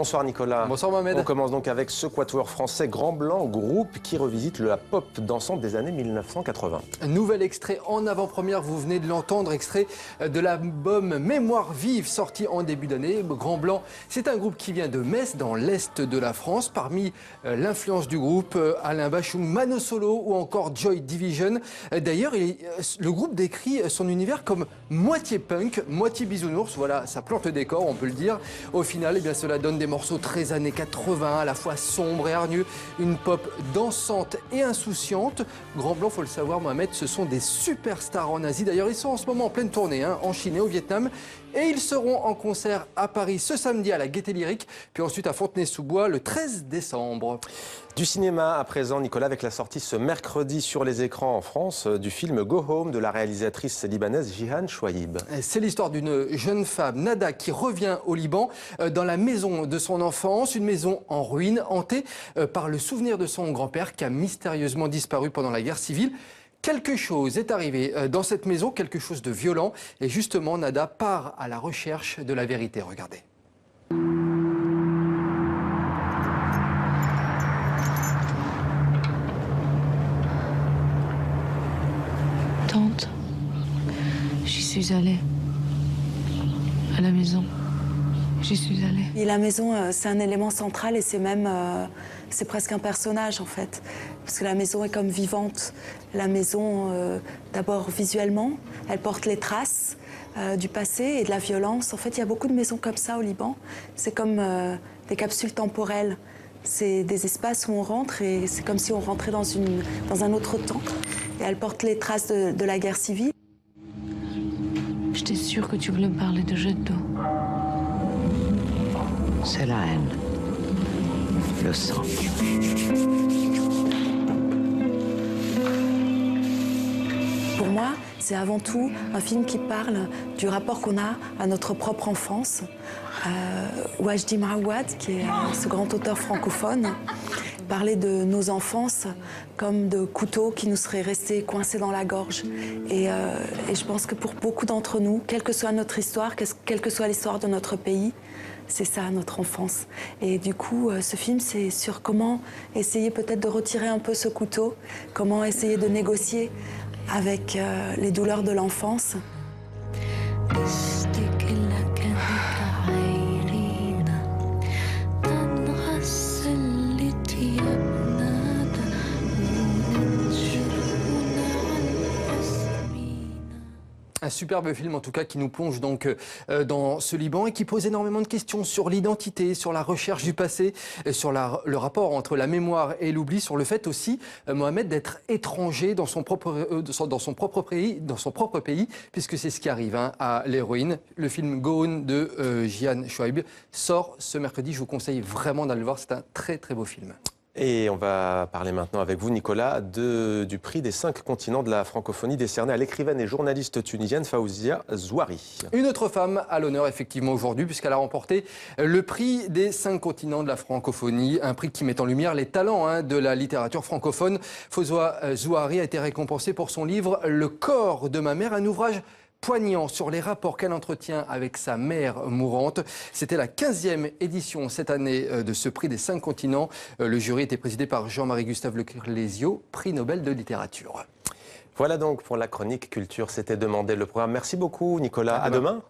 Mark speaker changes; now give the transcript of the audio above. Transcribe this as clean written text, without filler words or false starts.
Speaker 1: Bonsoir Nicolas.
Speaker 2: Bonsoir Mohamed.
Speaker 1: On commence donc avec ce quatuor français Grand Blanc, groupe qui revisite la pop dansante des années 1980.
Speaker 2: Nouvel extrait en avant-première, vous venez de l'entendre, extrait de l'album Mémoire vive sorti en début d'année. Grand Blanc, c'est un groupe qui vient de Metz, dans l'est de la France. Parmi l'influence du groupe, Alain Bachung, Mano Solo ou encore Joy Division. D'ailleurs, le groupe décrit son univers comme moitié punk, moitié bisounours. Voilà, ça plante le décor, on peut le dire. Au final, eh bien, cela donne des morceaux très années 80, à la fois sombres et hargneux, une pop dansante et insouciante. Grand Blanc, faut le savoir, Mohamed, ce sont des superstars en Asie. D'ailleurs, ils sont en ce moment en pleine tournée, en Chine et au Vietnam. Et ils seront en concert à Paris ce samedi à la Gaîté Lyrique, puis ensuite à Fontenay-sous-Bois le 13 décembre.
Speaker 1: Du cinéma à présent, Nicolas, avec la sortie ce mercredi sur les écrans en France du film Go Home de la réalisatrice libanaise Jihan Chouaib.
Speaker 2: C'est l'histoire d'une jeune femme, Nada, qui revient au Liban dans la maison de son enfance, une maison en ruine, hantée par le souvenir de son grand-père qui a mystérieusement disparu pendant la guerre civile. Quelque chose est arrivé dans cette maison, quelque chose de violent, et justement Nada part à la recherche de la vérité. Regardez.
Speaker 3: Tante, j'y suis allée. À la maison, j'y suis allée.
Speaker 4: Et la maison, c'est un élément central et c'est même, c'est presque un personnage en fait. Parce que la maison est comme vivante. La maison, d'abord visuellement, elle porte les traces du passé et de la violence. En fait, il y a beaucoup de maisons comme ça au Liban. C'est comme des capsules temporelles. C'est des espaces où on rentre et c'est comme si on rentrait dans un autre temps. Et elle porte les traces de la guerre civile.
Speaker 3: J'étais sûre que tu voulais me parler de jet d'eau.
Speaker 5: C'est la haine, le sang.
Speaker 4: Pour moi, c'est avant tout un film qui parle du rapport qu'on a à notre propre enfance. Wajdi Mouawad, qui est ce grand auteur francophone, parlait de nos enfances comme de couteaux qui nous seraient restés coincés dans la gorge. Et je pense que pour beaucoup d'entre nous, quelle que soit notre histoire, quelle que soit l'histoire de notre pays, c'est ça, notre enfance. Et du coup, ce film, c'est sur comment essayer peut-être de retirer un peu ce couteau, comment essayer de négocier avec les douleurs de l'enfance.
Speaker 2: Un superbe film en tout cas qui nous plonge donc dans ce Liban et qui pose énormément de questions sur l'identité, sur la recherche du passé, sur le rapport entre la mémoire et l'oubli, sur le fait aussi, Mohamed, d'être étranger dans son propre pays, puisque c'est ce qui arrive à l'héroïne. Le film Go On de Jihan Chouaib sort ce mercredi. Je vous conseille vraiment d'aller le voir. C'est un très très beau film.
Speaker 1: Et on va parler maintenant avec vous, Nicolas, du prix des 5 continents de la francophonie décerné à l'écrivaine et journaliste tunisienne Fawzia Zouari.
Speaker 2: Une autre femme à l'honneur effectivement aujourd'hui puisqu'elle a remporté le prix des 5 continents de la francophonie, un prix qui met en lumière les talents de la littérature francophone. Fawzia Zouari a été récompensée pour son livre Le corps de ma mère, un ouvrage poignant sur les rapports qu'elle entretient avec sa mère mourante. C'était la 15e édition cette année de ce prix des 5 continents. Le jury était présidé par Jean-Marie Gustave Leclerc-Lésio, prix Nobel de littérature.
Speaker 1: Voilà donc pour la chronique culture, c'était demandé le programme. Merci beaucoup Nicolas, à demain.